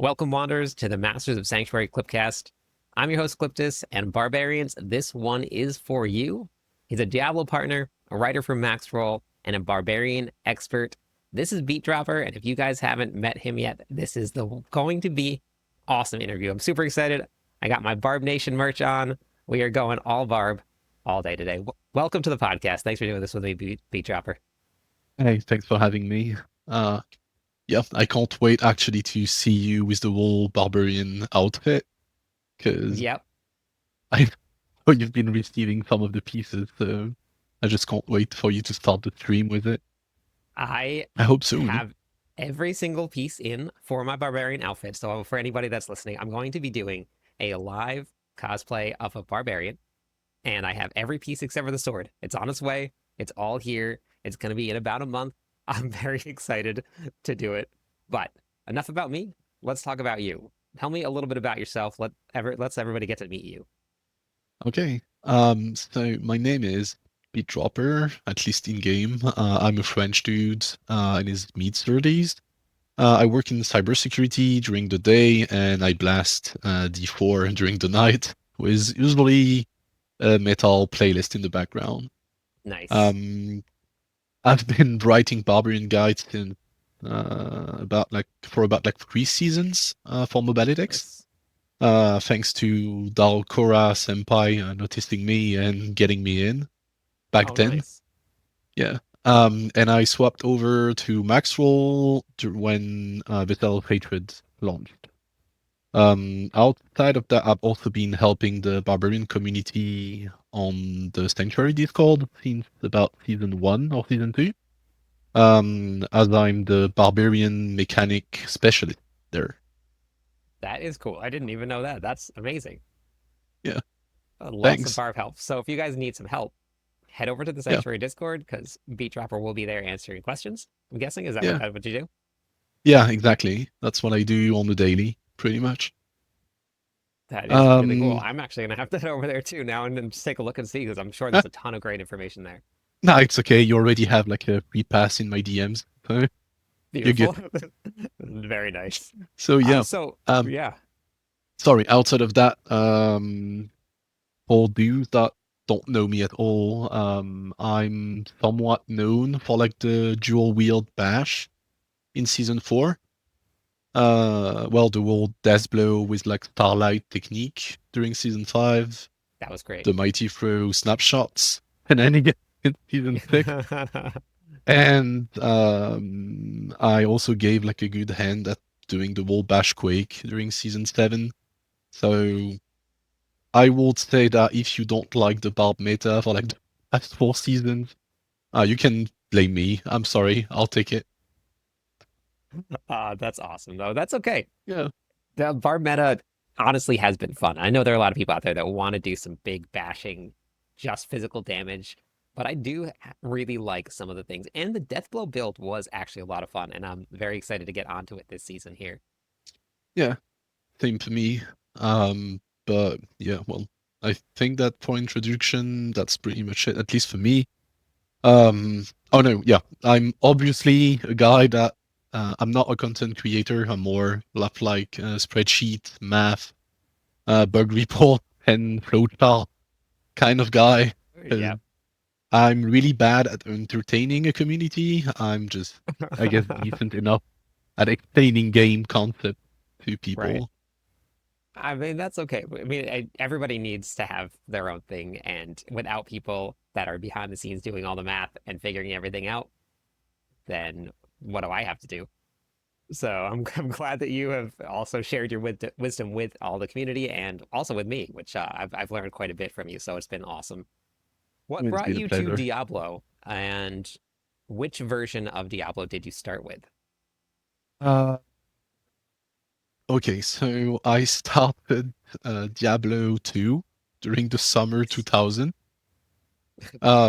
Welcome, Wanderers, to the Masters of Sanctuary Clipcast. I'm your host, Cliptus, and Barbarians, this one is for you. He's a Diablo partner, a writer for Maxroll, and a Barbarian expert. This is Beatdropper, and if you guys haven't met him yet, this is going to be awesome interview. I'm super excited. I got my Barb Nation merch on. We are going all Barb all day today. Welcome to the podcast. Thanks for doing this with me, Beatdropper. Hey, thanks for having me. Uh, yeah, I can't wait actually to see you with the whole barbarian outfit because Yep, I know you've been receiving some of the pieces, so I just can't wait for you to start the stream with it. I I hope soon. have every single piece in for my barbarian outfit. So for anybody that's listening, I'm going to be doing a live cosplay of a barbarian, and I have every piece except for the sword. It's on its way. It's all here. It's going to be in about a month. I'm very excited to do it. But enough about me. Let's talk about you. Tell me a little bit about yourself. Let's everybody get to meet you. Okay. So my name is Beatdropper, at least in game. I'm a French dude in his mid-30s. I work in cybersecurity during the day, and I blast D4 during the night with usually a metal playlist in the background. Nice. Um, I've been writing Barbarian guides since about like 3 seasons for Mobalytics. Nice. Thanks to Dalcora Senpai noticing me and getting me in back Oh, then. nice. Yeah. And I swapped over to Maxwell when Vital of Hatred launched. Outside of that, I've also been helping the Barbarian community on the Sanctuary Discord since about season 1 or season 2. As I'm the Barbarian mechanic specialist there. That is cool. I didn't even know that. That's amazing. Yeah, Lots of thanks. barb help. So if you guys need some help, head over to the Yeah, Sanctuary Discord because Beatdropper will be there answering questions. I'm guessing is that yeah, what you do? yeah, exactly. That's what I do on the daily, pretty much. That is really cool. Um, I'm actually gonna have to head over there too now and just take a look and see because I'm sure ah, there's a ton of great information there. no, it's okay. You already have like a free pass in my DMs, so you're good. Beautiful, very nice. So yeah, So um, yeah, sorry. Outside of that, for those that don't know me at all, I'm somewhat known for like the dual wield bash in season 4. Well, the whole death blow with like starlight technique during season 5, that was great. the mighty throw snapshots, and then again in season 6. And I also gave like a good hand at doing the whole bash quake during season 7. So I would say that if you don't like the Barb meta for like the past 4 seasons, you can blame me. I'm sorry. I'll take it. That's awesome though. That's okay. Yeah. The bar meta honestly has been fun. I know there are a lot of people out there that want to do some big bashing, just physical damage, but I do really like some of the things. And the Deathblow build was actually a lot of fun, and I'm very excited to get onto it this season here. Yeah. Same for me. But yeah, well, I think that for introduction, that's pretty much it, at least for me. Oh no, yeah, I'm obviously a guy that I'm not a content creator. I'm more like spreadsheet, math, bug report, and flowchart kind of guy. Yeah. 'Cause I'm really bad at entertaining a community. I'm just, I guess, decent enough at explaining game concept to Right. people. I mean, that's okay. I mean, everybody needs to have their own thing, and without people that are behind the scenes doing all the math and figuring everything out, then what do I have to do? So I'm glad that you have also shared your wisdom with all the community and also with me, which I've learned quite a bit from you. So it's been awesome. What It's brought been a you to pleasure. Diablo, and which version of Diablo did you start with? Uh, okay, so I started Diablo 2 during the summer Nice. 2000.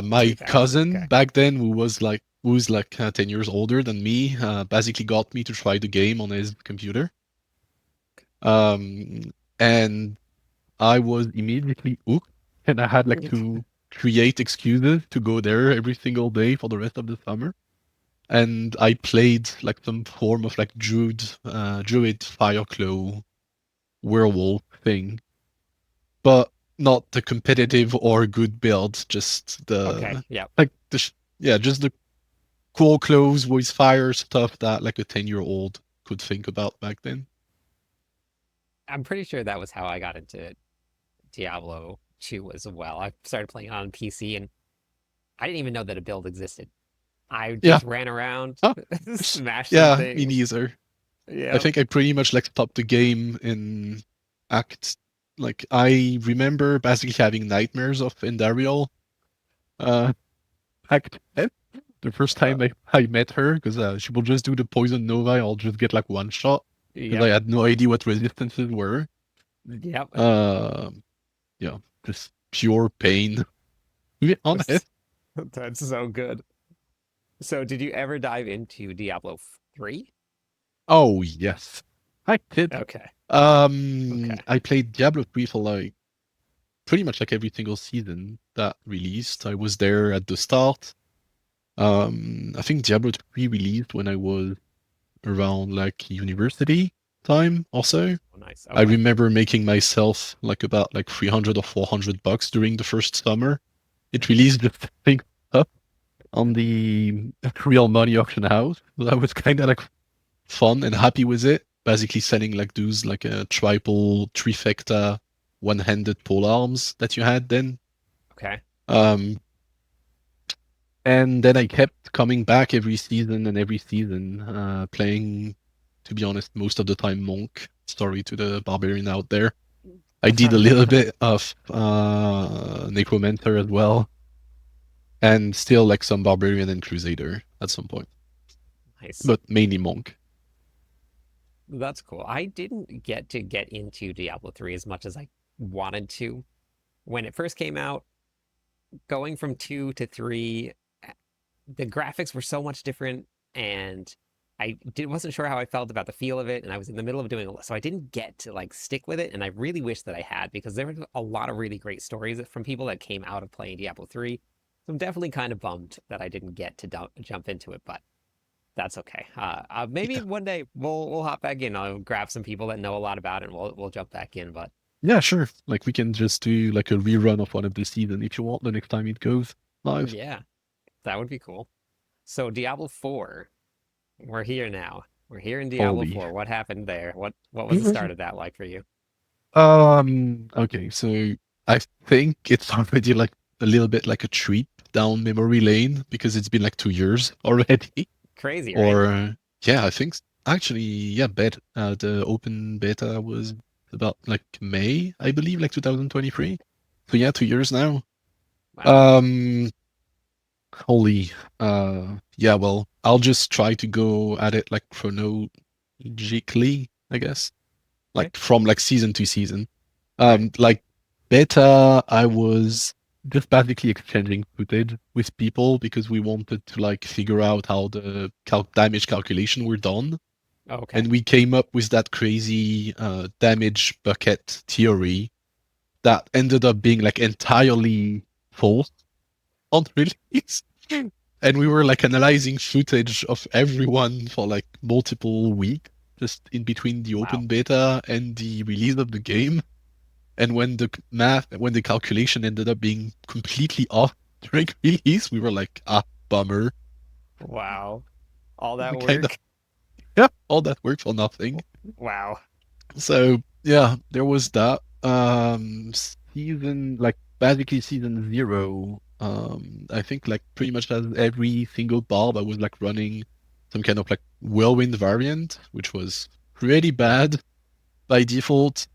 My 2000. cousin Okay. back then, who was like 10 years older than me, basically got me to try the game on his computer. And I was immediately hooked, and I had like to create excuses to go there every single day for the rest of the summer. and I played like some form of like druid fireclaw werewolf thing, but not the competitive or good build, just Okay, the yeah. like the yeah, just the cool clothes with fire stuff that like a 10-year-old could think about back then. I'm pretty sure that was how I got into Diablo 2 as well. I started playing on PC and I didn't even know that a build existed. I Yeah. just ran around, Huh? smashed some Yeah, me things. neither. I Yep. think I pretty much like stopped the game in act. Like I remember basically having nightmares of Endariel. Act 10. The first Uh, time I met her, because she will just do the poison nova. I'll just get like one shot because yep. I had no idea what resistances were. Yep. Um, yeah, just pure pain. To be honest. That's so good. So, did you ever dive into Diablo 3? Oh yes, I did. Okay. Okay. I played Diablo 3 for like pretty much like every single season that released. I was there at the start. I think Diablo 3 released when I was around like university time also. Oh, nice. I Okay. remember making myself like about like 300 or 400 bucks during the first summer. It released the thing up on the real money auction house. So that was kind of like fun and happy with it. Basically selling like those like a triple trifecta one-handed pole arms that you had then. Okay. Um, and then I kept coming back every season, playing, to be honest, most of the time Monk. Sorry to the barbarian out there. I did a little bit of Necromancer as well, and still like some Barbarian and Crusader at some point, Nice. but mainly Monk. That's cool. I didn't get into Diablo 3 as much as I wanted to. When it first came out, going from 2 to 3, the graphics were so much different and wasn't sure how I felt about the feel of it, and I was in the middle of doing so I didn't get to like stick with it, and I really wish that I had because there were a lot of really great stories from people that came out of playing Diablo 3. So I'm definitely kind of bummed that I didn't get to jump into it, but that's okay. Maybe Yeah, one day we'll hop back in. I'll grab some people that know a lot about it, and we'll jump back in. But yeah, sure. Like we can just do like a rerun of one of the season if you want the next time it goes live. yeah, that would be cool. So Diablo 4, we're here now. We're here in Diablo Holy. 4. What happened there? What was the start of that like for you? Okay, so I think it's already like a little bit like a trip down memory lane because it's been like 2 years already. Crazy, right? Or yeah, I think actually, yeah, the open beta was about like May, I believe, like 2023. So yeah, 2 years now. Wow. Um, holy, yeah. Well, I'll just try to go at it like chronologically, I guess, Okay. like from like season to season. Right. Like beta, I was just basically exchanging footage with people because we wanted to like figure out how the damage calculation were done. Okay. And we came up with that crazy damage bucket theory that ended up being like entirely false on release. And we were like analyzing footage of everyone for like multiple weeks, just in between the Wow. open beta and the release of the game. And when the calculation ended up being completely off during release, we were like, ah, bummer. Wow. All that We kind of, work. yeah, all that work for nothing. Wow. So yeah, there was that. Season like basically season zero. I think like pretty much as every single barb, I was like running some kind of like whirlwind variant, which was pretty bad by default.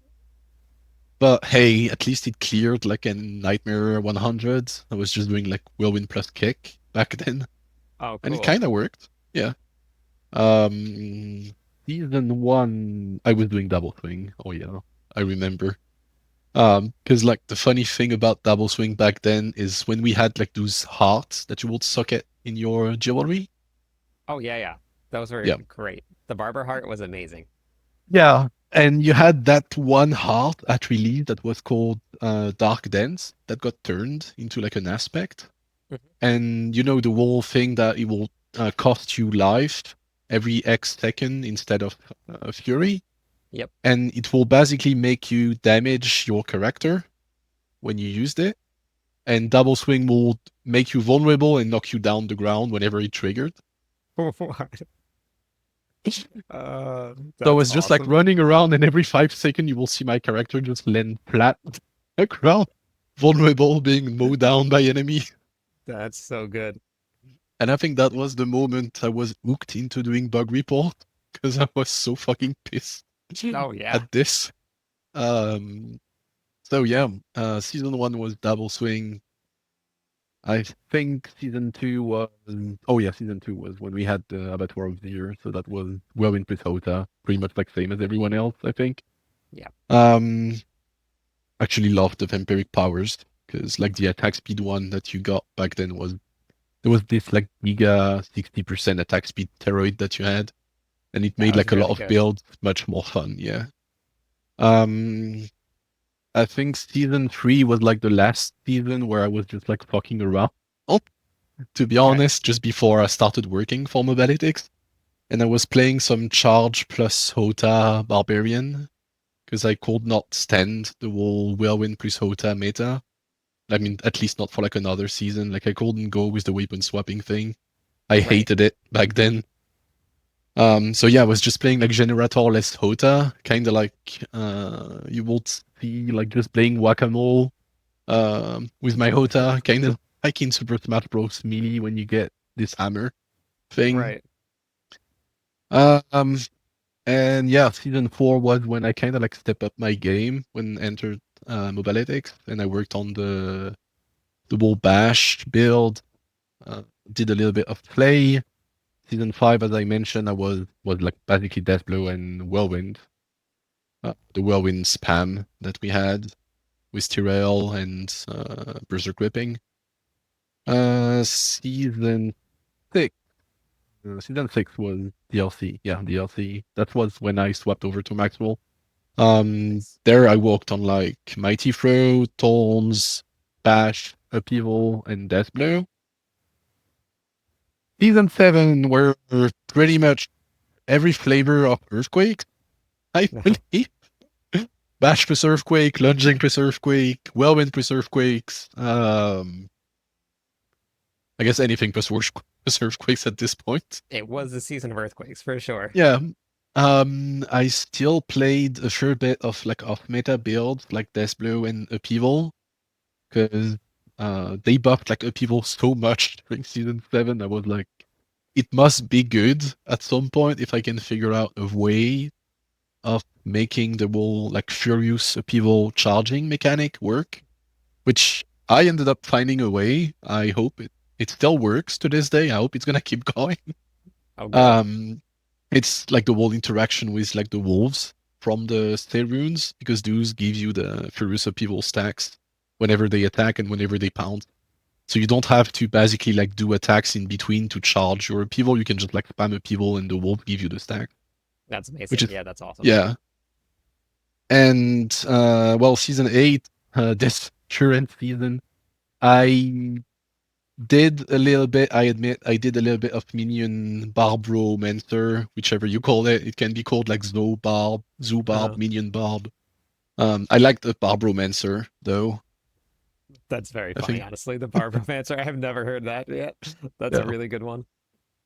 But hey, at least it cleared like a Nightmare 100. I was just doing like whirlwind plus kick back then, Oh, and it cool. kind of worked. Yeah. Um, season one, I was doing double swing. Oh yeah, I remember. Because like the funny thing about double swing back then is when we had like those hearts that you would socket in your jewelry. Oh, yeah, yeah. Those were Yeah. great. The Barber Heart was amazing. Yeah. And you had that one heart at release that was called Dark Dance that got turned into like an aspect. Mhm. And you know the whole thing that it will cost you life every X second instead of Fury. Yep. And it will basically make you damage your character when you used it. And double swing will make you vulnerable and knock you down the ground whenever it triggered. What? So I That's was just like awesome. running around, and every 5 seconds you will see my character just land flat on the ground, vulnerable, being mowed down by enemy. That's so good. And I think that was the moment I was hooked into doing bug report because I was so fucking pissed Oh yeah. at this. Um, so yeah, season 1 was double swing. I think season 2 was season 2 was when we had the Abattoir of the Year, so that was Whirlwind plus Hota, pretty much like same as everyone else, I think. Yeah. Um, actually loved the vampiric powers because like the attack speed one that you got back then was there was this like giga 60% attack speed steroid that you had, and it That made was like a lot really of good. builds much more fun. Yeah. Um, I think season 3 was like the last season where I was just like fucking around. Oh, to be Okay. honest, just before I started working for Mobalytics, and I was playing some charge plus Hota Barbarian because I could not stand the whole Whirlwind plus Hota meta. I mean, at least not for like another season. Like I couldn't go with the weapon swapping thing. I Right. hated it back then. So yeah, I was just playing like Generator less Hota, kind of like you would see like just playing whack-a-mole with my Hota, kind of like in Super Smash Bros. Melee when you get this hammer thing. Right. Um, and yeah, season 4 was when I kind of like step up my game when I entered Mobalytics, and I worked on the whole bash build. Uh, did a little bit of play. Season 5, as I mentioned, I was like basically Deathblow and Whirlwind. The Whirlwind spam that we had with Tyrell and Berserk Whipping. Season 6. Season 6 was DLC. Yeah, DLC. That was when I swapped over to Maxwell. Nice. There I worked on like Mighty Throw, Thorns, Bash, Upheaval, and Deathblow. Season 7 were pretty much every flavor of Earthquake, I believe. Bash plus Earthquake, Lunging plus Earthquake, Whirlwind plus Earthquakes. I guess anything plus Earthquakes at this point. It was the season of earthquakes for sure. Yeah. I still played a fair bit of like off meta builds like Deathblow and Upheaval because they buffed like Upheaval so much during season 7. I was like, it must be good at some point if I can figure out a way of making the whole like furious upheaval charging mechanic work, which I ended up finding a way. I hope it still works to this day. I hope it's gonna keep going. Oh, good. Um, it's like the whole interaction with like the wolves from the stay runes because those give you the furious upheaval stacks whenever they attack and whenever they pound. So you don't have to basically like do attacks in between to charge your upheaval. You can just like spam upheaval and the wolf give you the stack, That's which amazing. is Yeah, that's awesome. yeah. And well, season 8, this current season, I did a little bit. I admit I did a little bit of minion Barbromancer, whichever you call it. It can be called like Zoo Barb, Uh, Minion Barb. I like the Barbromancer though. that's very I funny, think honestly. The Barbomancer. I have never heard that yet. That's a yeah. really good one.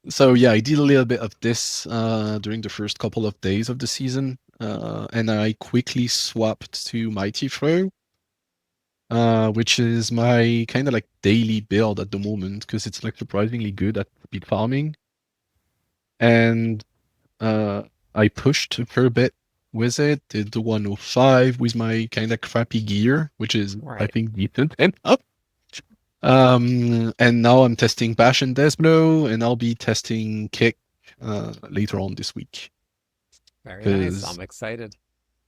So yeah, I did a little bit of this during the first couple of days of the season, and I quickly swapped to Mighty Throw, which is my kind of like daily build at the moment because it's like surprisingly good at speed farming. And uh, I pushed a fair bit with it, did the 105 with my kind of crappy gear, which is I Right. think decent enough. And now I'm testing Bash and Desblow, and I'll be testing Kick later on this week. Very nice. Because I'm excited.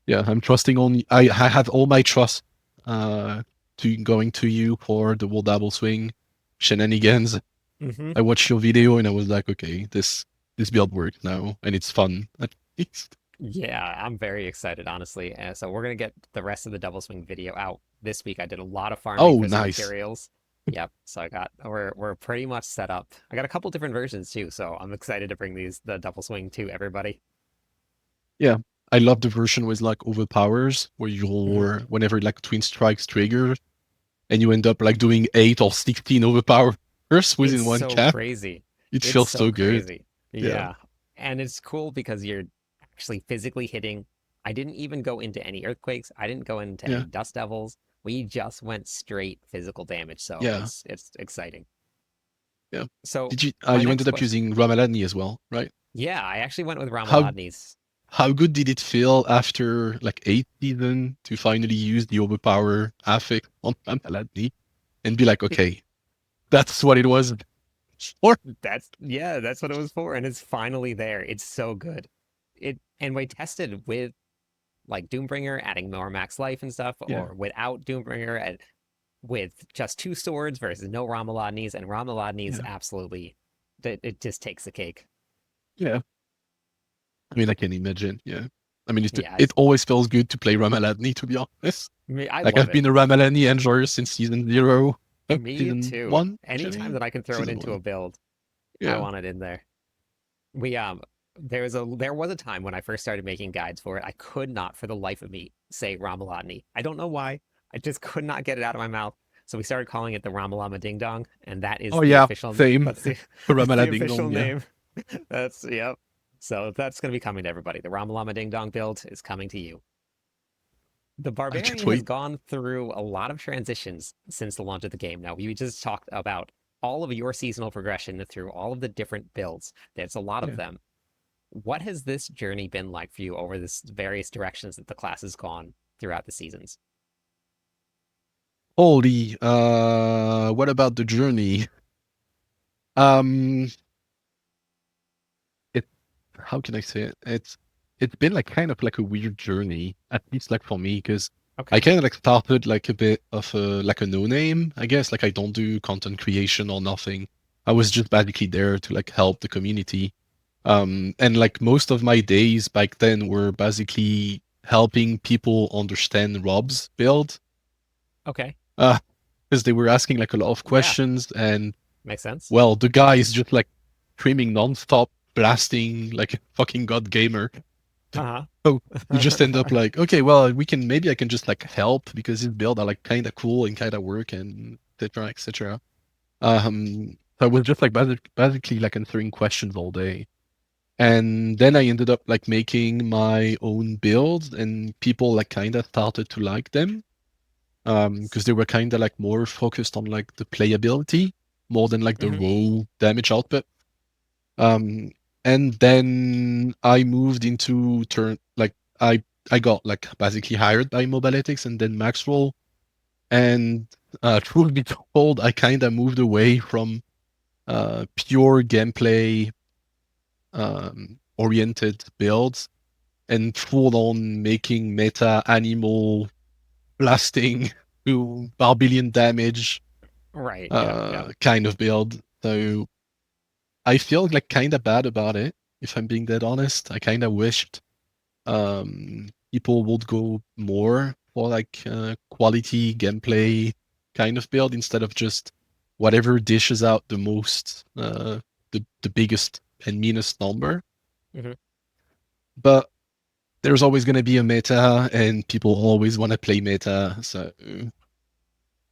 yeah, I'm trusting on. I have all my trust uh, to going to you for the World Double Swing shenanigans. Hmm. I watched your video and I was like, okay, this build works now, and it's fun at least. Yeah, I'm very excited, honestly. So we're gonna get the rest of the double swing video out this week. I did a lot of farming Oh, for some nice. materials. Yep. So we're pretty much set up. I got a couple different versions too, so I'm excited to bring the double swing to everybody. Yeah. I love the version with like overpowers where Hmm. you're whenever like twin strikes trigger and you end up like doing 8 or 16 overpowers It's within one so cast. crazy. It It's feels so so good. crazy. Yeah. Yeah. And it's cool because you're actually physically hitting. I didn't even go into any earthquakes. I didn't go into Yeah. any dust devils. We just went straight physical damage. So Yeah. it's exciting. Yeah. So Did you my you next ended up question. using Ramalani as well, right? Yeah, I actually went with How Ramaladni's. how good did it feel after like 8 seasons to finally use the overpower affix on Ramalani and be like, okay, that's what it was for? That's what it was for, and it's finally there. It's so good. And we tested with like Doombringer adding more max life and stuff, Yeah. or without Doombringer and with just two swords versus no Ramaladni's, and Ramaladni's Yeah. absolutely it just takes the cake. Yeah. I mean, I can imagine. Yeah. I mean, Yeah, it always feels good to play Ramaladni, to be honest. I Like, love I've it. been a Ramalani enjoyer since season zero. Oh, Me season too. one, Anytime actually? that I can throw it Season into a one. build, I Yeah. want it in there. We there was a time when I first started making guides for it. I could not for the life of me say Ramaladni. I don't know why. I just could not get it out of my mouth. So we started calling it the Ramalama Ding Dong, and that is Oh, the yeah. official Same. that's the that's the Ramallah Ding official Dong, yeah. name. That's yep. So that's gonna be coming to everybody. The Ramalama Ding Dong build is coming to you. The I can't Barbarian has wait. gone through a lot of transitions since the launch of the game. Now, we just talked about all of your seasonal progression through all of the different builds. There's a lot of Yeah. them. What has this journey been like for you over this various directions that the class has gone throughout the seasons? Holy, what about the journey? Um, it, how can I say it? It's been like kind of like a weird journey, at least like for me, because I Okay. kind of like started like a bit of a like a no name, I guess. Like I don't do content creation or nothing. I was just basically there to like help the community. And like most of my days back then were basically helping people understand Rob's build. Okay. Because they were asking like a lot of Yeah. questions, and Makes sense. well, the guy is just like streaming nonstop, blasting like a fucking god gamer. Uh So you just end up huh. like, okay, well, we can maybe I can just like help because his build are like kind of cool and kind of work and etc. etc. So I was just like basically like answering questions all day. And then I ended up like making my own builds, and people like kind of started to like them because they were kind of like more focused on like the playability more than like the Hmm. raw damage output. Um, and then I moved into turn like I got like basically hired by Mobalytics and then Maxwell. And truth be told, I kind of moved away from pure gameplay oriented builds and full on making meta animal blasting to Barbarian damage Right. Yep. Yep. kind of build. So I feel like kind of bad about it, if I'm being dead honest. I kind of wished people would go more for like quality gameplay kind of build instead of just whatever dishes out the most, the biggest and meanest number. Hmm. But there's always going to be a meta, and people always want to play meta. So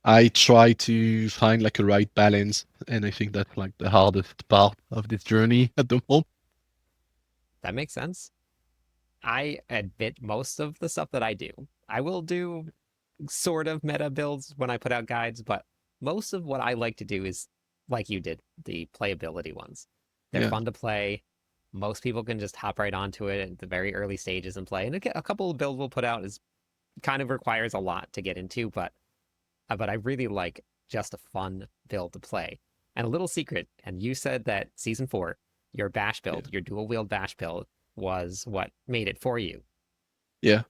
I try to find like a right balance, and I think that's like the hardest part of this journey at the moment. That makes sense. I admit most of the stuff that I do. I will do sort of meta builds when I put out guides, but most of what I like to do is like you did, the playability ones. They're Yeah, fun to play. Most people can just hop right onto it at the very early stages and play. And a couple of builds we'll put out is kind of requires a lot to get into, but I really like just a fun build to play. And a little secret, and you said that season 4, your bash yeah, build, your dual wield bash build was what made it for you. yeah.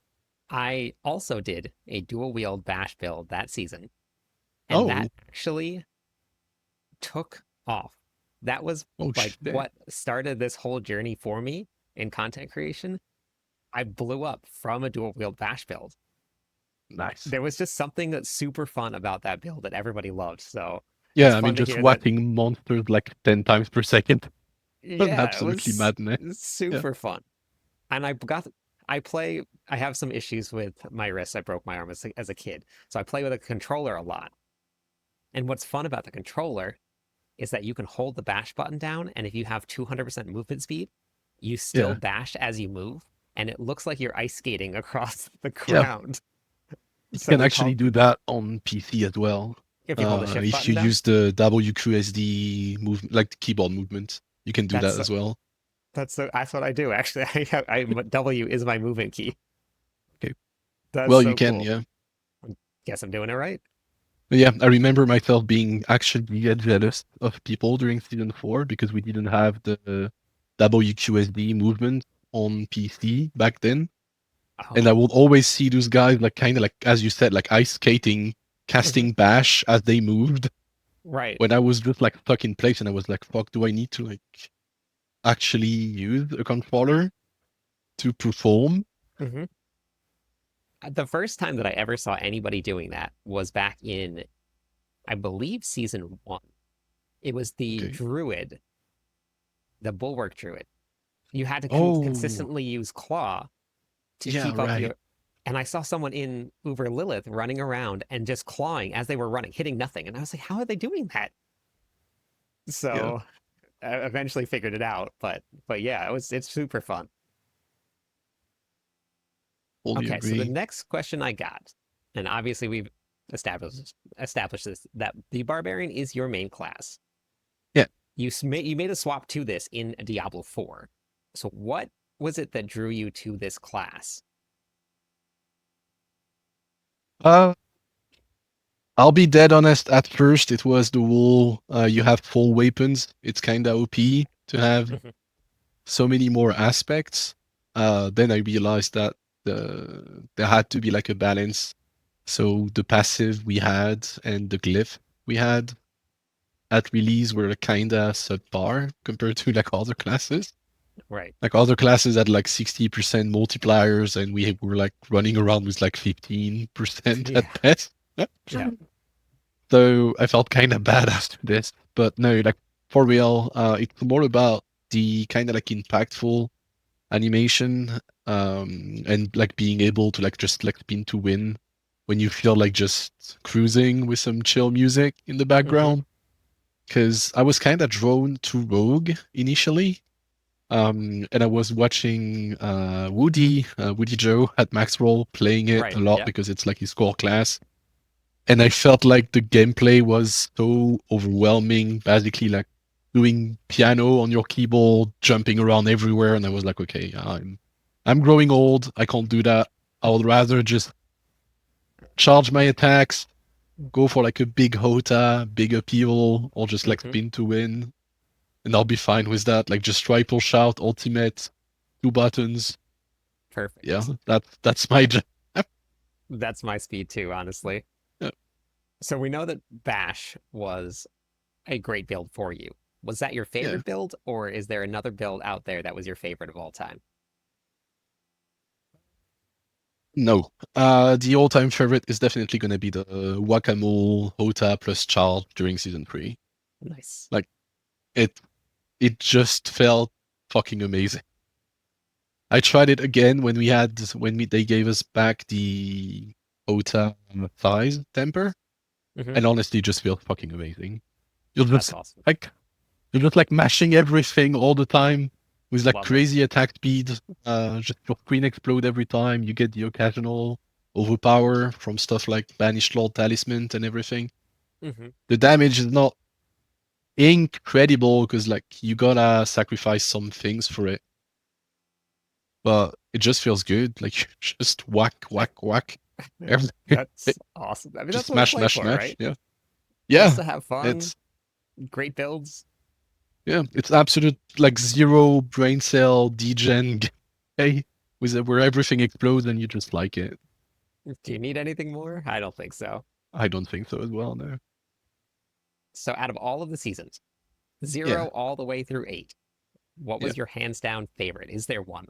I also did a dual wield bash build that season, and that Oh, actually took off. That was oh like shit. what started this whole journey for me in content creation. I blew up from a dual wield bash build. Nice. There was just something that's super fun about that build that everybody loved. So Yeah, It's I mean, fun to just hear that. whacking monsters like 10 times per second. Yeah, it Absolutely was madness. Yeah. super fun. And I play, I have some issues with my wrist. I broke my arm as a kid. So I play with a controller a lot. And what's fun about the controller is that you can hold the bash button down, and if you have 200% movement speed, you still Yeah. bash as you move, and it looks like you're ice skating across the Yeah. ground. You So can we actually call do that on PC as well. if you hold the shift If button you down. use the WQSD move, like the keyboard movement, you can do that That's as well. that's what I do actually. W is my movement key. Okay. That's Well, you so can, cool. yeah. Guess I'm doing it right. But yeah, I remember myself being actually jealous of people during season 4 because we didn't have the WQSD movement on PC back then. And I Oh, would always see those guys like kind of like, as you said, like ice skating, hmm, casting bash as they moved. right. When I was just like stuck in place and I was like, fuck, do I need to like actually use a controller to perform? Hmm. The first time that I ever saw anybody doing that was back in, I believe, season one. It was the Okay. druid, the bulwark druid. You had to Oh, consistently use claw to yeah, keep up right. your. And I saw someone in Uber Lilith running around and just clawing as they were running, hitting nothing. And I was like, how are they doing that? Yeah, So I eventually figured it out. But yeah, it's super fun. fully Okay, so the agree. next question I got, and obviously we've established this, that the barbarian is your main class. Yeah. You made a swap to this in Diablo 4. So what was it that drew you to this class? Uh, I'll be dead honest. At first, it was the whole you have full weapons. It's kind of OP to have Mhm. so many more aspects. Then I realized that there had to be like a balance. So the passive we had and the glyph we had at release were kind of subpar compared to like other classes. Right. Like other classes had like 60% multipliers, and we were like running around with like 15% Yeah. at best. Yeah. So I felt kind of bad after this. But no, like for real, it's more about the kind of like impactful animation, and like being able to like just like spin to win when you feel like just cruising with some chill music in the Hmm. background. Because I was kind of drawn to Rogue initially. And I was watching Woody Joe at Maxroll playing it Right. a lot Yeah. because it's like his core class. And I felt like the gameplay was so overwhelming, basically like doing piano on your keyboard, jumping around everywhere. And I was like, okay, I'm growing old. I can't do that. I would rather just charge my attacks, go for like a big Hota, big upheaval, or just like Hmm. spin to win, and I'll be fine with that. Like just triple shout, ultimate, two buttons. Yeah, Perfect. that's my job. That's my speed too, honestly. Yeah. So we know that Bash was a great build for you. Was that your Yeah. favorite build, or is there another build out there that was your favorite of all time? No. The all-time favorite is definitely gonna be the Whack-A-Mole Hota plus Charge during season 3. Nice. Like it it just felt fucking amazing. I tried it again when they gave us back the Hota thighs temper, Hmm. and honestly it just feels fucking amazing. You're That's just awesome. like you're just like mashing everything all the time with like Love it. crazy attack speed. Just your screen explode every time. You get the occasional overpower from stuff like Banished Lord Talisman and everything. Hmm. The damage is not incredible because like you gotta sacrifice some things for it, but it just feels good. Like you just whack, whack, whack. Everything. That's awesome. I mean, Just that's what we smash, play smash, for, smash. right? Yeah, Just yeah. to have fun, It's great builds. Yeah, it's absolute like zero brain cell degen gameplay where everything explodes and you just like it. Do you need anything more? I don't think so. I don't think so as well, no. So, out of all of the seasons, Yeah. zero all the way through eight, what Yeah. was your hands down favorite? Is there one?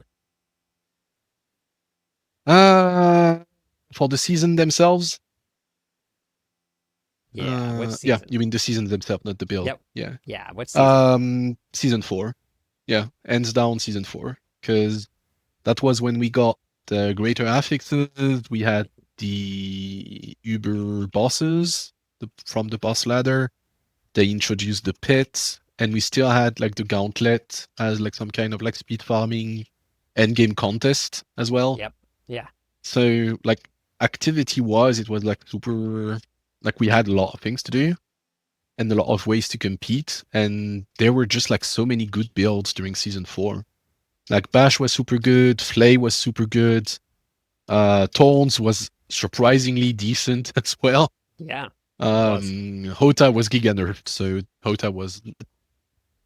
Uh for the season themselves, Yeah, which Yeah, season? you mean the seasons themselves, not the build. Yep. Yeah. Yeah, which season? Season 4. Yeah, hands down season 4. Because that was when we got the greater affixes, we had the Uber bosses from the boss ladder. They introduced the pit, and we still had like the gauntlet as like some kind of like speed farming end game contest as well. Yep. Yeah. So like activity wise, it was like super like we had a lot of things to do and a lot of ways to compete. And there were just like so many good builds during season 4. Like Bash was super good, Flay was super good, Tones was surprisingly decent as well. Yeah. It was. Hota was giga nerfed, so Hota was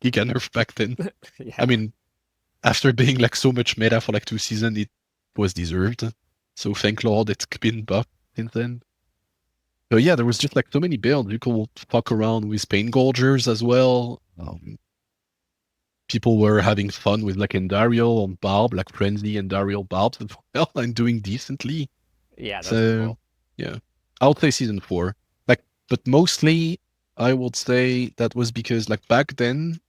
giga nerfed back then. I Yeah. mean, after being like so much meta for like 2 seasons, it was deserved. So thank Lord it's been buffed since then. So yeah, there was just like so many builds. You could fuck around with Pain Gorgers as well. People were having fun with like Endariel on Barb, like Frenzy Endariel Barbs as well, and doing decently. Yeah, those were So cool. yeah, I would say season 4. Like, but mostly I would say that was because like back then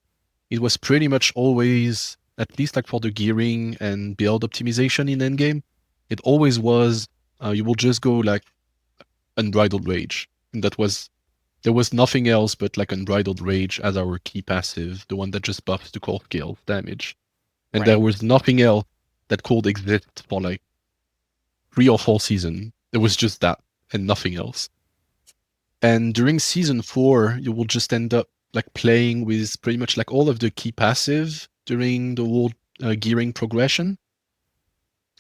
it was pretty much always, at least like for the gearing and build optimization in endgame, it always was you will just go like Unbridled Rage. And that was there was nothing else but like Unbridled Rage as our key passive, the one that just buffs the core skill damage. And there Right. was nothing else that could exist for like 3 or 4 seasons. It was just that and nothing else. And during season 4, you will just end up like playing with pretty much like all of the key passive during the whole gearing progression.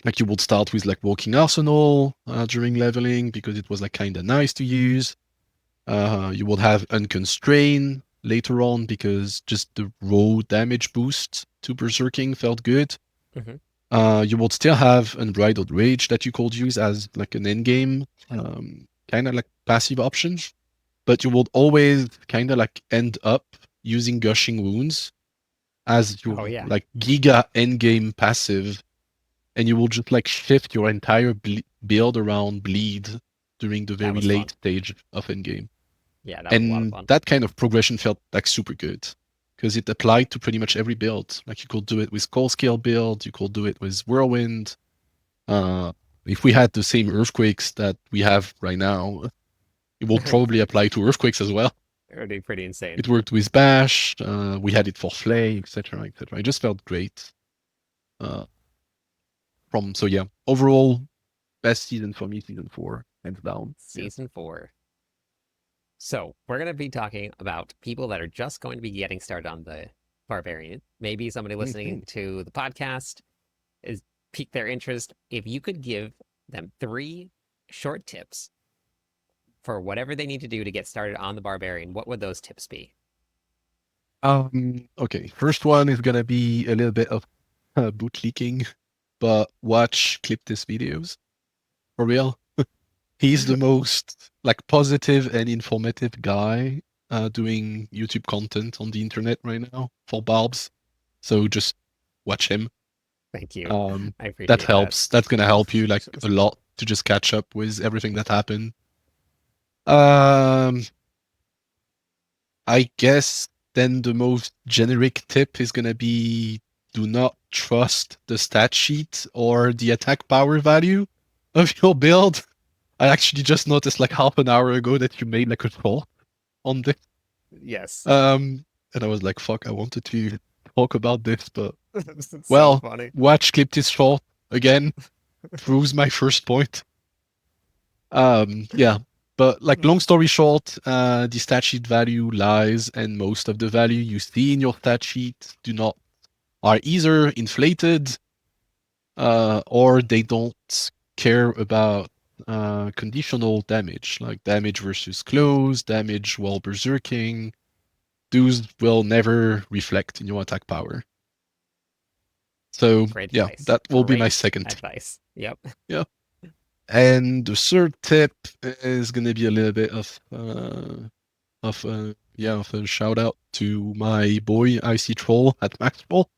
Like you would start with like Walking Arsenal during leveling because it was like kind of nice to use. You will have Unconstrain later on because just the raw damage boost to Berserking felt good. Hmm. You would still have Unbridled Rage that you could use as like an endgame kind of like passive option, but you would always kind of like end up using Gushing Wounds as Oh your yeah. like giga endgame passive, and you will just like shift your entire build around bleed during the That very was fun. late stage of endgame. Yeah, that was a lot of And fun. that kind of progression felt like super good because it applied to pretty much every build. Like you could do it with Cold Scale build, you could do it with Whirlwind. Uh, if we had the same earthquakes that we have right now, it will It probably apply to earthquakes as well. would be pretty insane. It worked with Bash. We had it for Flay, etc., etc. It just felt great. Uh, so yeah, overall best season for me, season 4, hands down. Yeah. Season 4. So we're going to be talking about people that are just going to be getting started on the Barbarian. Maybe somebody Mhm. listening to the podcast is piqued their interest. If you could give them 3 short tips for whatever they need to do to get started on the Barbarian, what would those tips be? Okay, first one is gonna be a little bit of boot leaking, but watch Cliptis videos for real. He's the most like positive and informative guy doing YouTube content on the internet right now for Barbs. So just watch him. Thank you. Um, I that appreciate that. helps. That's gonna help you like a lot to just catch up with everything that happened. Um, I guess then the most generic tip is gonna be do not trust the stat sheet or the attack power value of your build. I actually just noticed like half an hour ago that you made like a troll on this. Yes. And I was like, fuck, I wanted to talk about this, but It's so well, funny. watch Clip this short again proves my first point. Yeah. But like long story short, the stat sheet value lies, and most of the value you see in your stat sheet do not are either inflated or they don't care about conditional damage, like damage versus close, damage while berserking. Those will never reflect in your attack power. So Great yeah, advice. that will be my Great second tip. advice. Yep. Yeah. And the third tip is gonna be a little bit of a shout out to my boy IC Troll at Maxwell.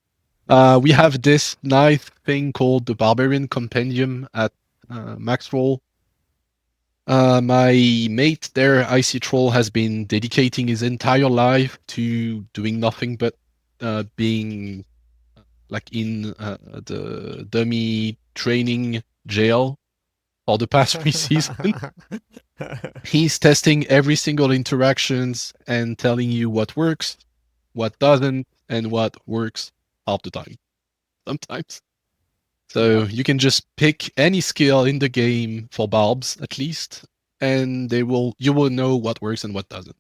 We have this nice thing called the Barbarian Compendium at Maxwell. My mate there, Icy Troll, has been dedicating his entire life to doing nothing but being like in the dummy training jail for the past 3 seasons. He's testing every single interactions and telling you what works, what doesn't, and what works half the time. Sometimes. So Yep, you can just pick any skill in the game for barbs at least, and you will know what works and what doesn't.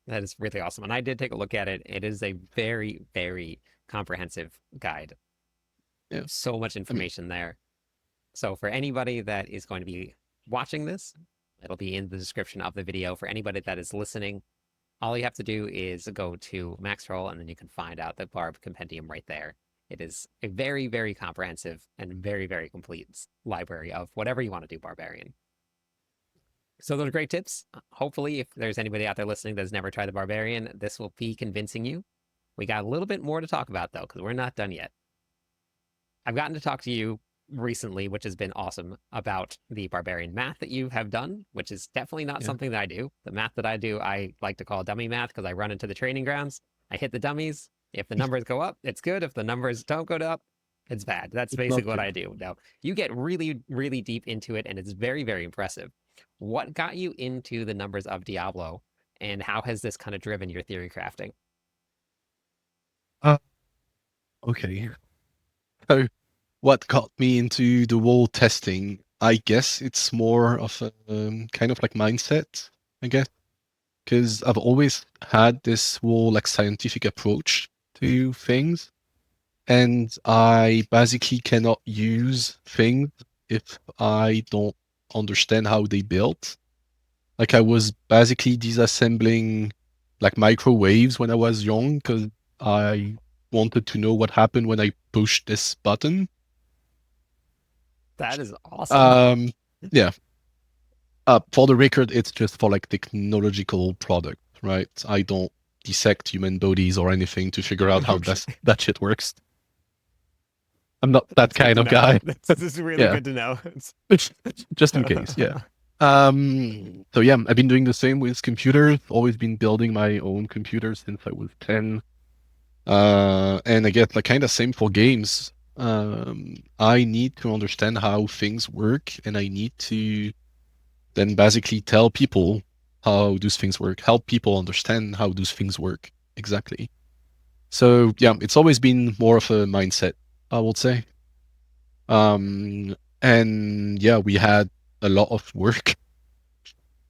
that is really awesome. And I did take a look at it. It is a very, very comprehensive guide. Yeah. So much I mean, information there. So for anybody that is going to be watching this, it'll be in the description of the video. For anybody that is listening, all you have to do is go to Maxroll and then you can find out the Barb Compendium right there. It is a very, very comprehensive and very, very complete library of whatever you want to do Barbarian. So those are great tips. Hopefully, if there's anybody out there listening that's never tried the Barbarian, this will be convincing you. We got a little bit more to talk about though, because we're not done yet. I've gotten to talk to you recently, which has been awesome, about the Barbarian math that you have done, which is definitely not yeah. something that I do. The math that I do, I like to call dummy math because I run into the training grounds. I hit the dummies. If the numbers go up, it's good. If the numbers don't go up, it's bad. That's It's not basically what good. I do. Now, you get really, really deep into it, and it's very, very impressive. What got you into the numbers of Diablo, and how has this kind of driven your theory crafting? Uh, okay. So what got me into the whole testing? I guess it's more of a kind of like mindset, I guess, because I've always had this whole like scientific approach to things, and I basically cannot use things if I don't understand how they built. Like I was basically disassembling like microwaves when I was young because I wanted to know what happened when I pushed this button. That is awesome. Um, yeah. For the record, it's just for like technological product, right? I don't dissect human bodies or anything to figure out how Okay. that shit works. I'm not that That's good kind to of know. guy. This is really Yeah, good to know. just in case. Yeah. So yeah, I've been doing the same with computers. Always been building my own computer since I was 10. And I get like kind of same for games. I need to understand how things work, and I need to then basically tell people how those things work, help people understand how those things work exactly. So yeah, it's always been more of a mindset, I would say. And yeah, we had a lot of work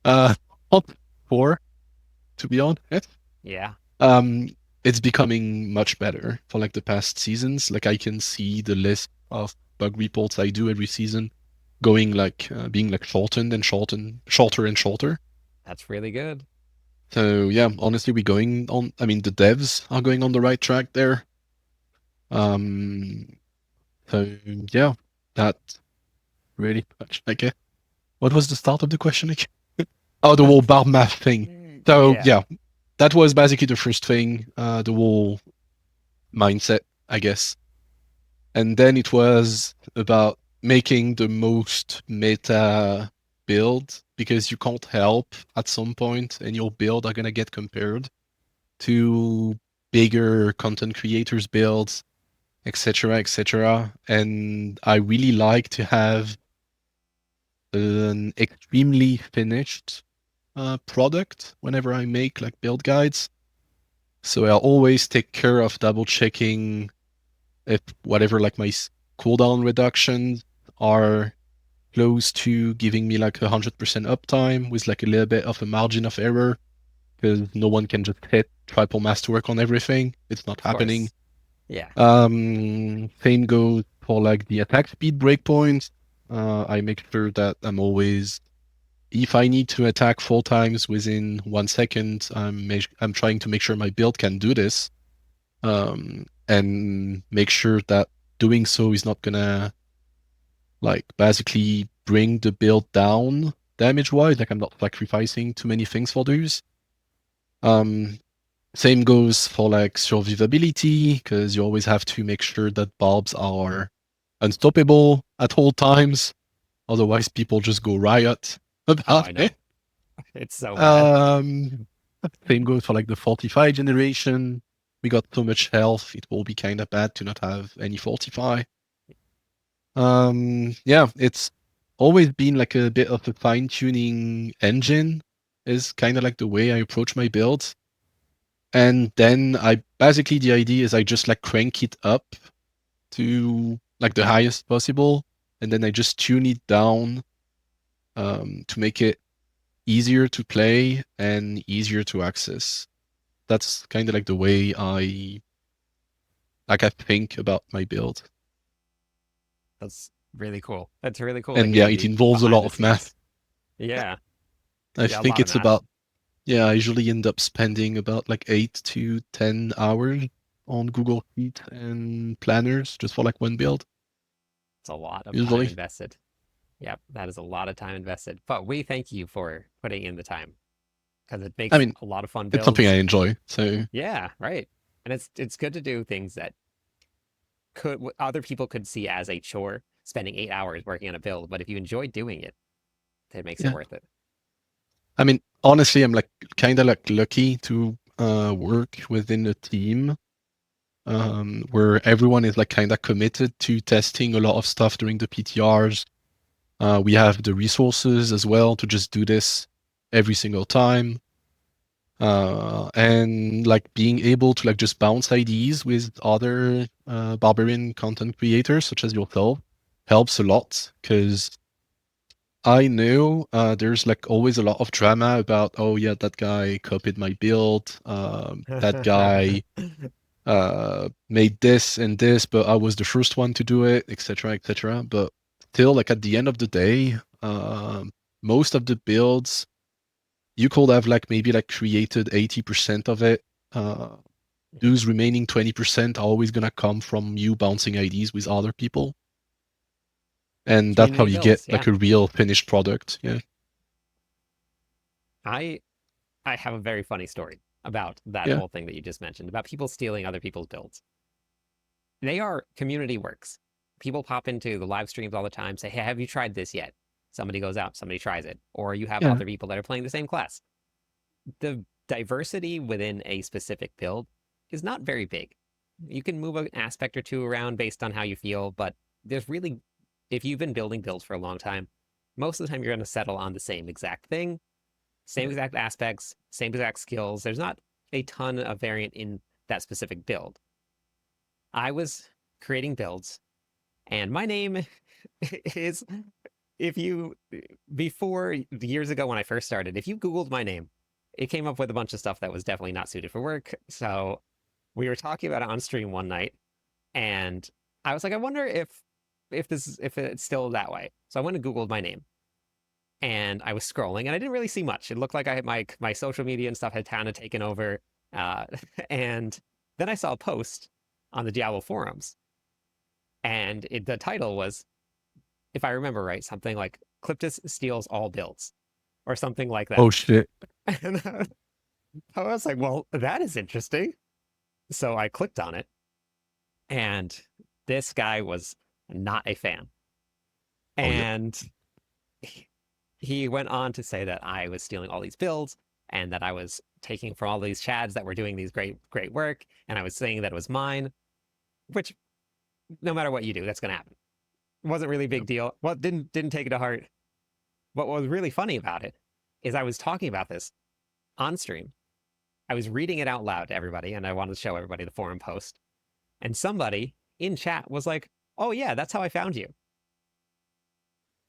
on for, to be honest. Yeah, Um, it's becoming much better for like the past seasons. Like I can see the list of bug reports I do every season going like being like shortened and shortened, shorter and shorter. that's really good. So yeah, honestly, we're going on. I mean, the devs are going on the right track there. Um, so yeah, that really much. I guess. What was the start of the question again? Oh, the whole bar math thing. So Yeah, yeah, that was basically the first thing. The whole mindset, I guess. And then it was about making the most meta build because you can't help at some point and your build are gonna get compared to bigger content creators builds, etc., etc. And I really like to have an extremely finished product whenever I make like build guides. So I'll always take care of double checking if whatever like my cooldown reductions are close to giving me like 100% uptime with like a little bit of a margin of error because no one can just hit triple masterwork on everything. It's not of happening. course. Yeah, Same goes for like the attack speed breakpoints. I make sure that I'm always, if I need to attack 4 times within 1 second, I'm trying to make sure my build can do this, and make sure that doing so is not gonna like basically bring the build down damage wise. Like I'm not sacrificing too many things for those. Um, Same goes for like survivability, because you always have to make sure that barbs are unstoppable at all times. Otherwise, people just go riot Oh, about I it. know. It's so bad. Same goes for like the 45 generation. We got so much health, it will be kind of bad to not have any fortify. Yeah, it's always been like a bit of a fine-tuning engine, is kind of like the way I approach my builds. And then I basically, the idea is I just like crank it up to like the highest possible, and then I just tune it down to make it easier to play and easier to access. That's kind of like the way I think about my build. That's really cool. That's really cool to And hear yeah, it the involves a behind lot the of math. scenes. Yeah. I Yeah, a think lot of it's math. about, yeah, I usually end up spending about like 8 to 10 hours on Google Sheet and planners just for like one build, It's a lot of time usually. invested. Yep, that is a lot of time invested. But we thank you for putting in the time because it I makes mean, a lot of fun it's something I builds. enjoy. So Yeah, right. And it's good to do things that other people could see as a chore, spending 8 hours working on a build. But if you enjoy doing it, it makes it yeah, worth it. I mean, honestly, I'm like kind of like lucky to work within a team where everyone is like kind of committed to testing a lot of stuff during the PTRs. We have the resources as well to just do this every single time. And like being able to like just bounce ideas with other barbarian content creators such as yourself helps a lot because I know there's like always a lot of drama about, oh yeah, that guy copied my build, that guy made this and this, but I was the first one to do it, etc., etc. But still, like at the end of the day, most of the builds you could have like maybe like created 80% of it. Uh, those remaining 20% are always gonna come from you bouncing ideas with other people, and that's how Community you get builds, yeah. like a real finished product. Yeah, I I have a very funny story about that yeah, whole thing that you just mentioned about people stealing other people's builds. They are community works. People pop into the live streams all the time, say, "Hey, have you tried this yet?" Somebody goes out, somebody tries it, or you have yeah, other people that are playing the same class. The diversity within a specific build is not very big. You can move an aspect or two around based on how you feel, but there's really, if you've been building builds for a long time, most of the time you're going to settle on the same exact thing, same yeah. exact aspects, same exact skills. There's not a ton of variant in that specific build. I was creating builds, and my name is, if you, before years ago when I first started, if you Googled my name, it came up with a bunch of stuff that was definitely not suited for work. So we were talking about it on stream one night, and I was like, I wonder if it's still that way. So I went and Googled my name, and I was scrolling, and I didn't really see much. It looked like I had my social media and stuff had kind of taken over. Uh, and then I saw a post on the Diablo forums, and the title was, if I remember right, something like Cliptus steals all builds or something like Oh that. shit. And I was like, well, that is interesting. So I clicked on it, and this guy was not a fan. Oh yeah. And he went on to say that I was stealing all these builds and that I was taking from all these chads that were doing these great work, and I was saying that it was mine, which no matter what you do, that's gonna happen. It wasn't really a Yep. big deal. Well, didn't take it to heart. But what was really funny about it is I was talking about this on stream. I was reading it out loud to everybody, and I wanted to show everybody the forum post. And somebody in chat was like, "Oh yeah, that's how I found you."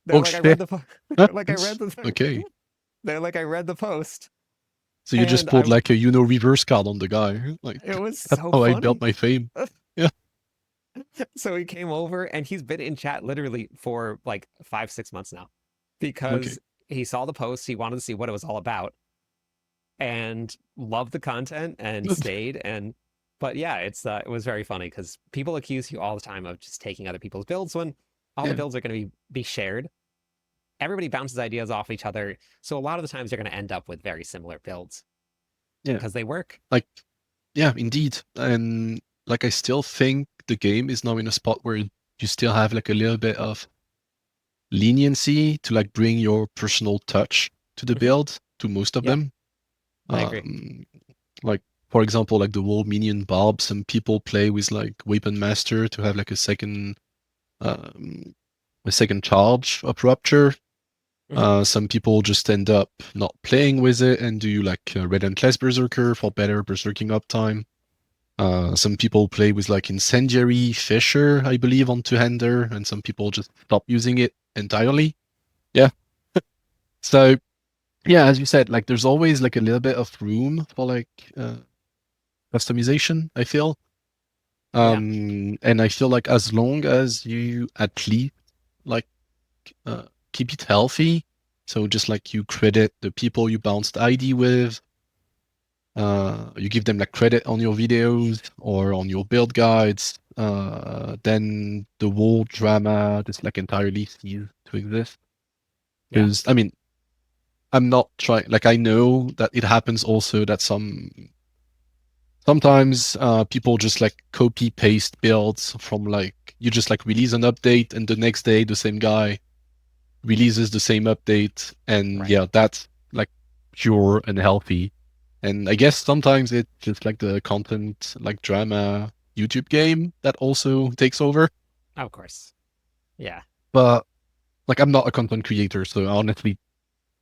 They're Oh like, "I read shit. the, they're like I read the, Okay. they're like I read the post, So you just and pulled like a reverse card on the guy. Like it was that's so how I built funny." my fame. Yeah. So he came over, and he's been in chat literally for like 5 6 months now, Okay. because he saw the post, he wanted to see what it was all about, and loved the content and stayed. And but yeah, it was very funny because people accuse you all the time of just taking other people's builds when all the Yeah. builds are going to be shared. Everybody bounces ideas off each other, so a lot of the times you're going to end up with very similar builds Yeah. because they work. Like yeah, indeed. And like I still think the game is now in a spot where you still have like a little bit of leniency to like bring your personal touch to the Hmm. build, to most of Yeah, them. I agree. Like for example, like the whole minion barb, some people play with like weapon master to have like um, a second charge of rupture. Hmm. Some people just end up not playing with it and do like relentless berserker for better berserking uptime. Some people play with like incendiary fissure, I believe, on two-hander, and some people just stop using it entirely. Yeah. So yeah, as you said, like there's always like a little bit of room for like customization, I feel. Yeah, And I feel like as long as you at least like uh, keep it healthy, so just like you credit the people you bounced ID with, you give them like credit on your videos or on your build guides, then the whole drama just like entirely ceases to exist. yeah, Because I mean, I'm not trying. Like I know that it happens also that sometimes people just like copy paste builds from like you just like release an update and the next day the same guy releases the same update and right. yeah, that's like pure and healthy. And I guess sometimes it's just like the content like drama YouTube game that also takes over. Of course. Yeah. But like I'm not a content creator, so honestly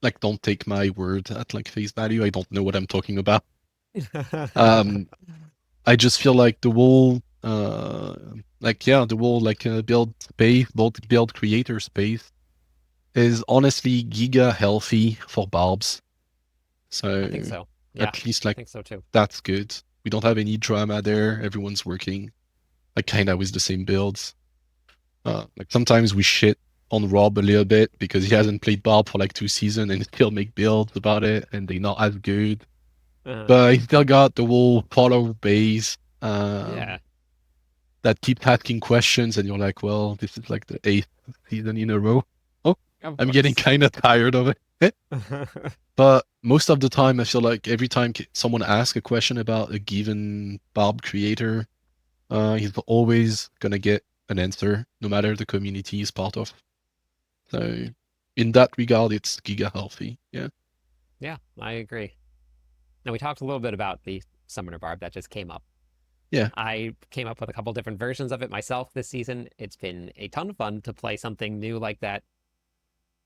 like don't take my word at like face value. I don't know what I'm talking about. Um I just feel like the whole like yeah, the whole like build space, build creator space is honestly giga healthy for barbs. I So think so. Yeah, at least I like think so too. that's good. We don't have any drama there. Everyone's working like kinda with the same builds. Like sometimes we shit on Rob a little bit because he hasn't played Barb for like 2 seasons and still make builds about it and they're not as good. Uh, But he still got the whole follow base yeah, that keep asking questions and you're like, well, this is like the 8th season in a row. Oh, of I'm getting course. kind of tired of it. But most of the time, I feel like every time someone asks a question about a given Barb creator, he's always gonna get an answer, no matter the community he's part of. So, in that regard, it's giga healthy. Yeah, Yeah, I agree. Now we talked a little bit about the Summoner Barb that just came up. yeah, I came up with a couple different versions of it myself this season. It's been a ton of fun to play something new like that.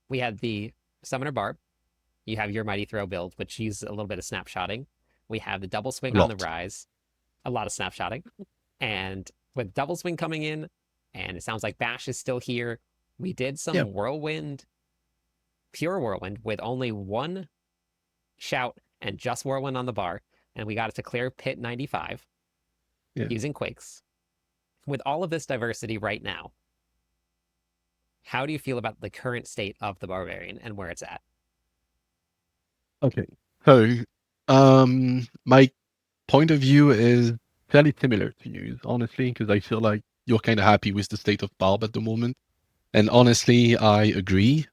We had the Summoner Barb. You have your Mighty Throw build, which uses a little bit of snapshotting. We have the double a swing on the lot. rise, a lot of snapshotting. And with double swing coming in, and it sounds like Bash is still here, we did Yeah, some whirlwind, pure whirlwind with only one shout and just whirlwind on the bar. And we got it to clear pit 95 yeah. using quakes. With all of this diversity right now, how do you feel about the current state of the barbarian and where it's at? Okay. So, my point of view is fairly similar to you, honestly, because I feel like you're kind of happy with the state of Barb at the moment. And honestly, I agree.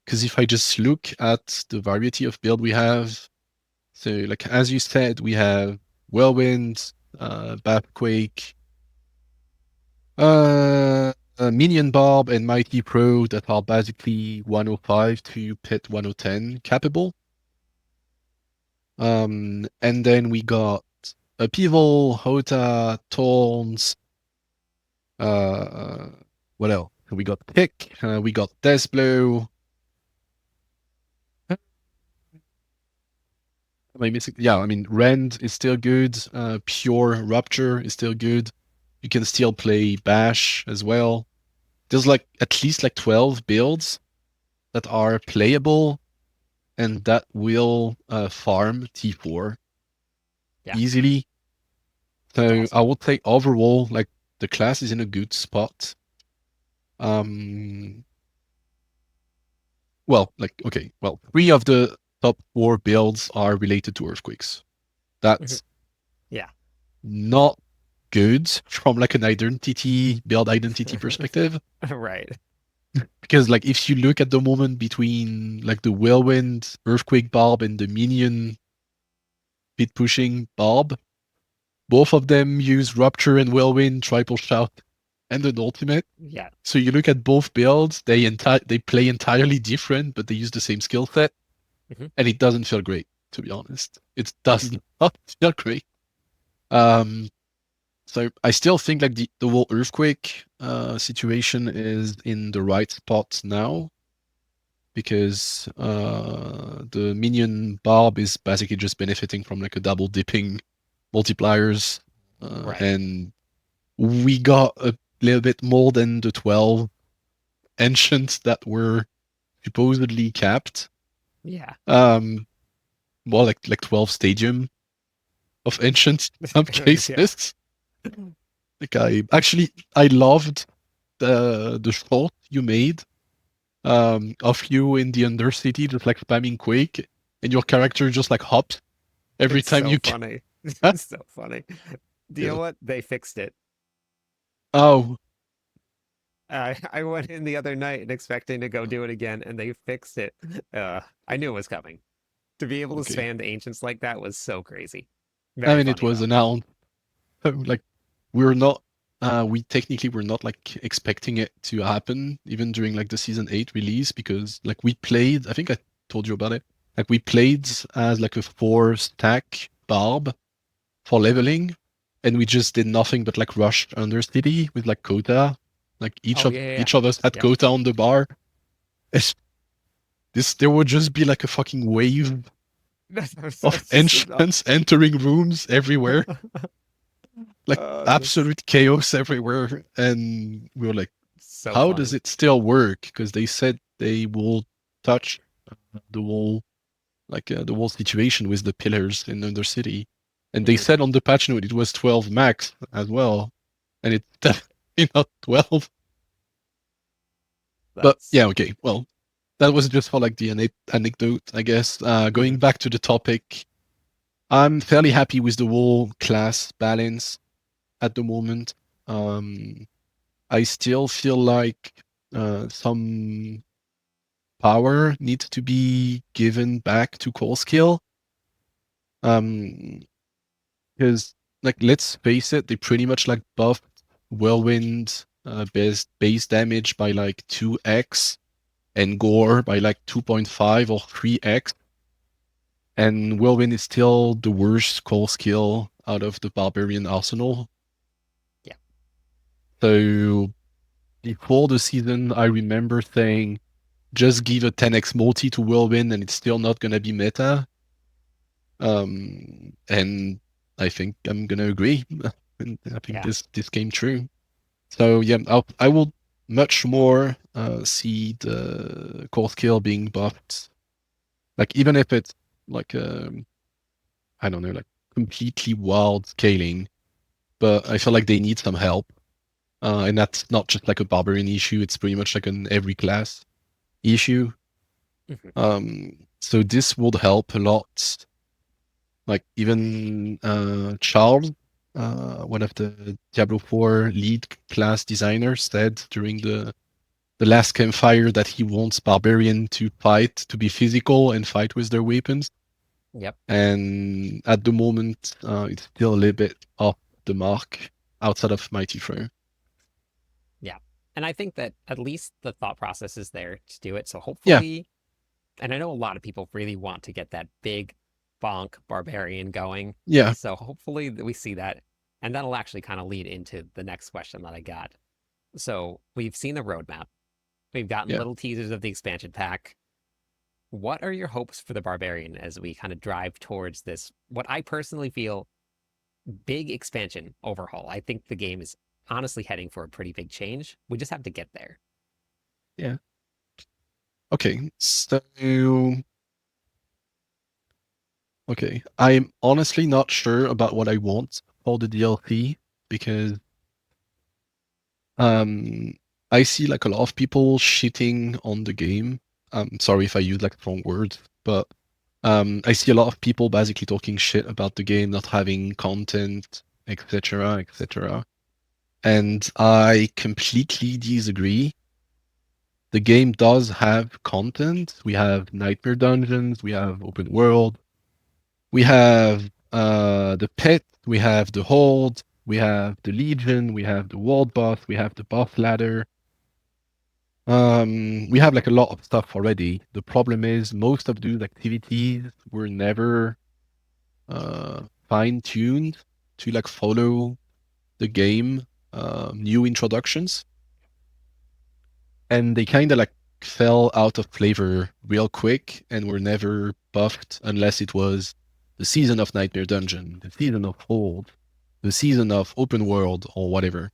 Because if I just look at the variety of build we have, so like as you said, we have Whirlwind, Bathquake, Minion Barb, and Mighty Pro that are basically 105 to pit 110 capable. And then we got Upheaval, Hota, Thorns, uh, what else? We got Pick, we got Deathblow. Am I missing? Yeah, I mean, Rend is still good. Pure Rupture is still good. You can still play Bash as well. There's like at least like 12 builds that are playable and that will farm T4 Yeah, easily. that's So I awesome. would say overall, like the class is in a good spot. Um, well, like okay, well, 3 of the top 4 builds are related to earthquakes. Mhm. That's Yeah. not good from like an identity build identity perspective Right. because like if you look at the moment between like the whirlwind earthquake barb and the minion pit pushing barb, both of them use rupture and whirlwind triple shout. and an ultimate. Yeah. So you look at both builds, they play entirely different, but they use the same skill set, Hmm. and it doesn't feel great, to be honest. It does not feel great. Um, so I still think like the whole earthquake situation is in the right spot now because the minion Barb is basically just benefiting from like a double dipping multipliers, Right. and we got a little bit more than the 12 ancients that were supposedly capped. Yeah. Um, more like 12 stadium of ancients in some Yeah. cases. Like I loved the shot you made of you in the Undercity just like spamming Quake, and your character just like hopped every It's time so you funny. can. It's so funny. Do you know Yeah. what? They fixed it. Oh, I went in the other night and expecting to go do it again, and they fixed it. I knew it was coming. To be able to okay. spam the ancients like that was so crazy. I Very mean, it funny was though. announced. So, like, we're not. We technically were not like expecting it to happen even during like the season 8 release because like we played. I think I told you about it. Like we played as like a 4 stack barb for leveling, and we just did nothing but like rush Undercity with like quota. Like Oh yeah, yeah, yeah. each of us had Yep. quota on the bar. It's, this there would just be like a fucking wave of It's just enchants entering rooms everywhere, like just absolute chaos everywhere. And we were like, so how does funny. it still work? Because they said they will touch the whole the whole situation with the pillars in Undercity, and they Hmm. said on the patch note it was 12 max as well, and it's definitely not 12. But That's yeah, okay, well, that was just for like the anecdote, I guess. mhm. Going back to the topic, I'm fairly happy with the whole class balance at the moment. Um, I still feel like some power needs to be given back to core skill. Um, because like let's face it, they pretty much like buffed whirlwind base damage by like 2x and gore by like 2.5 or 3x, and whirlwind is still the worst core skill out of the barbarian arsenal. Yeah. So before the season, I remember saying just give a 10x multi to whirlwind and it's still not gonna be meta. And I think I'm gonna agree. And I think Yeah. this came true. So yeah, I will much more see the core skill being buffed. Like even if it's like I don't know, like completely wild scaling, but I feel like they need some help. And that's not just like a barbarian issue; it's pretty much like an every class issue. Mhm. So this would help a lot. Like even Charles, one of the Diablo 4 lead class designers, said during the last campfire that he wants barbarian to fight, to be physical and fight with their weapons. Yep. And at the moment, it's still a little bit off the mark outside of Mighty Throw. Yeah. And I think that at least the thought process is there to do it. So Yeah, hopefully, and I know a lot of people really want to get that big bonk barbarian going. yeah, So hopefully we see that. And that'll actually kind of lead into the next question that I got. So we've seen the roadmap. We've gotten yeah. little teasers of the expansion pack. What are your hopes for the barbarian as we kind of drive towards this, what I personally feel big expansion overhaul? I think the game is honestly heading for a pretty big change. We just have to get there. Yeah. Okay. So, okay. I'm honestly not sure about what I want for the DLC because um I see like a lot of people shitting on the game. I'm sorry if I use like strong words, but I see a lot of people basically talking shit about the game not having content, etc., etc. And I completely disagree. The game does have content. We have nightmare dungeons, we have open world, we have the pit, we have the hold. we have the Legion, we have the World Boss, we have the Boss Ladder. We have like a lot of stuff already. The problem is most of those activities were never fine-tuned to like follow the game new introductions, and they kind of like fell out of flavor real quick and were never buffed unless it was the season of Nightmare Dungeon, the season of Hold, the season of Open World, or whatever.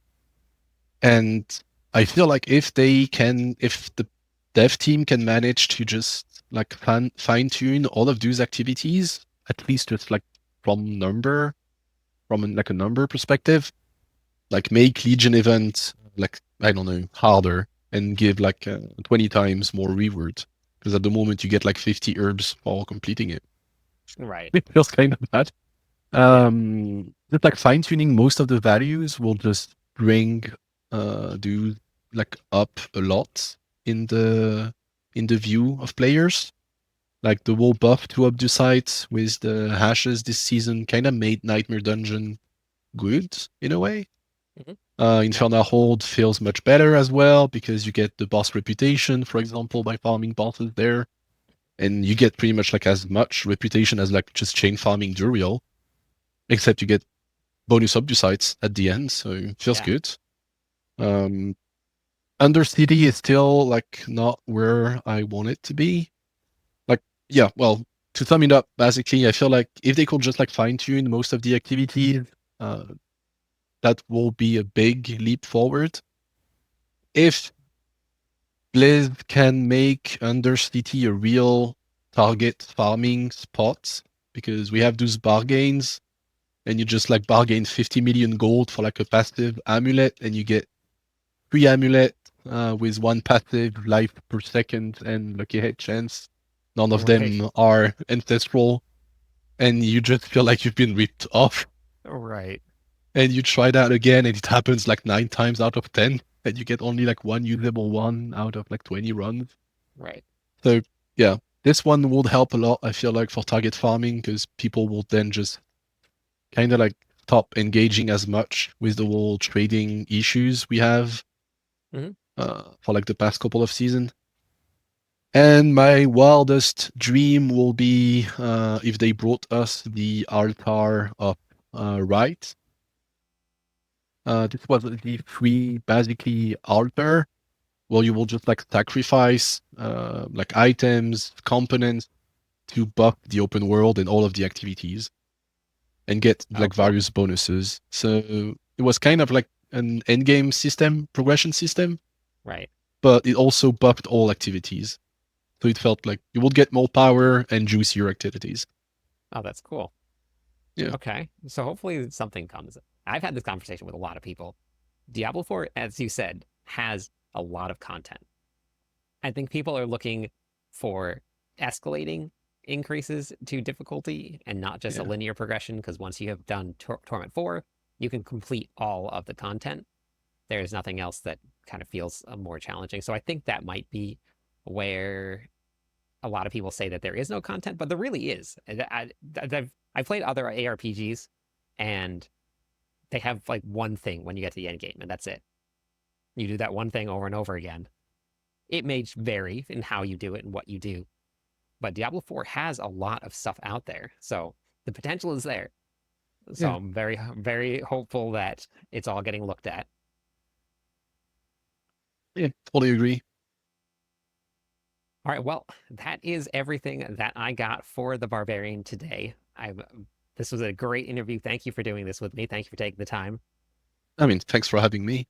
And I feel like if the dev team can manage to just like fine tune all of those activities, at least just like like a number perspective, like make Legion event like I don't know harder and give like 20 times more rewards, because at the moment you get like 50 herbs for completing it. Right. It feels kind of bad. Yeah. Just like fine tuning most of the values will just bring do like up a lot in the view of players. Like the whole buff to Obducite with the hashes this season kind of made Nightmare Dungeon good in a way. Hmm. Yeah. Infernal Hold feels much better as well because you get the boss reputation, for example, by farming bosses there. And you get pretty much like as much reputation as like just chain farming Duriel, except you get bonus Obducites at the end, so it feels Yeah. good. Um, Undercity is still like not where I want it to be. Like, yeah, well, to sum it up, basically, I feel like if they could just like fine tune most of the activities, uh, that will be a big leap forward. If Blizz can make Undercity a real target farming spot, because we have those bargains, and you just like bargain 50 million gold for like a passive amulet, and you get 3 amulet with 1 passive life per second and lucky hit chance. None of Right. them are ancestral, and you just feel like you've been ripped off. Right. And you try that again, and it happens like 9 times out of 10, and you get only like one usable one out of like 20 runs. Right. So yeah, this one would help a lot. I feel like for target farming, because people will then just kind of like stop engaging as much with the whole trading issues we have Hmm. for like the past couple of seasons. And my wildest dream will be if they brought us the altar of right. This was the free, basically altar where you will just like sacrifice like items, components to buff the open world and all of the activities and get Oh, like cool. various bonuses. So it was kind of like an endgame system, progression system, Right. but it also buffed all activities. So it felt like you would get more power and juicier activities. Oh, that's cool. Yeah. Okay. So hopefully something comes. I've had this conversation with a lot of people. Diablo 4, as you said, has a lot of content. I think people are looking for escalating increases to difficulty and not just a Yeah. linear progression, because once you have done Torment 4, you can complete all of the content. There's nothing else that kind of feels more challenging. So I think that might be where a lot of people say that there is no content, but there really is. I've played other ARPGs, and they have like one thing when you get to the end game, and that's it. You do that one thing over and over again. It may vary in how you do it and what you do, but Diablo 4 has a lot of stuff out there, so the potential is there. So Yeah. I'm very, very hopeful that it's all getting looked at. Yeah. Totally agree. All right, well, that is everything that I got for the Barbarian today. This was a great interview. Thank you for doing this with me. Thank you for taking the time. I mean, thanks for having me.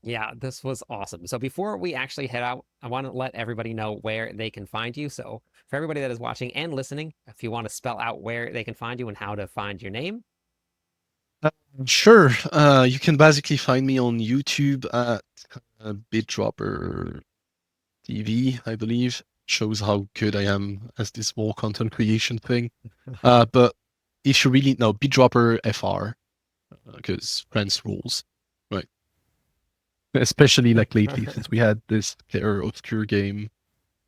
Yeah, this was awesome. So before we actually head out, I want to let everybody know where they can find you. So for everybody that is watching and listening, if you want to spell out where they can find you and how to find your name. Uh, sure. You can basically find me on YouTube at Beatdropper TV, I believe. Shows how good I am as this whole content creation thing. But if you really know, Beatdropper FR, because France rules, right? Especially like lately, since we had this Terror Obscure game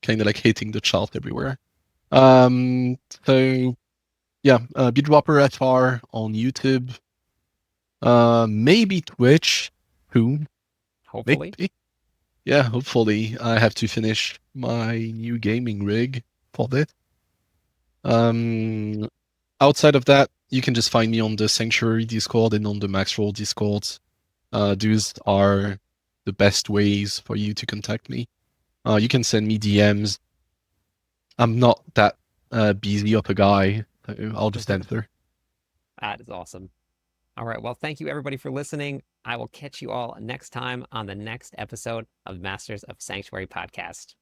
kind of like hitting the chart everywhere. Um, so yeah, Beatdropper FR on YouTube. Maybe Twitch. Who? Hopefully. Maybe. Yeah, hopefully. I have to finish my new gaming rig for this. Um, Outside of that, you can just find me on the Sanctuary Discord and on the Maxroll Discord. Those are the best ways for you to contact me. You can send me DMs. I'm not that busy of a guy. So I'll just answer. That is awesome. All right. Well, thank you everybody for listening. I will catch you all next time on the next episode of Masters of Sanctuary podcast.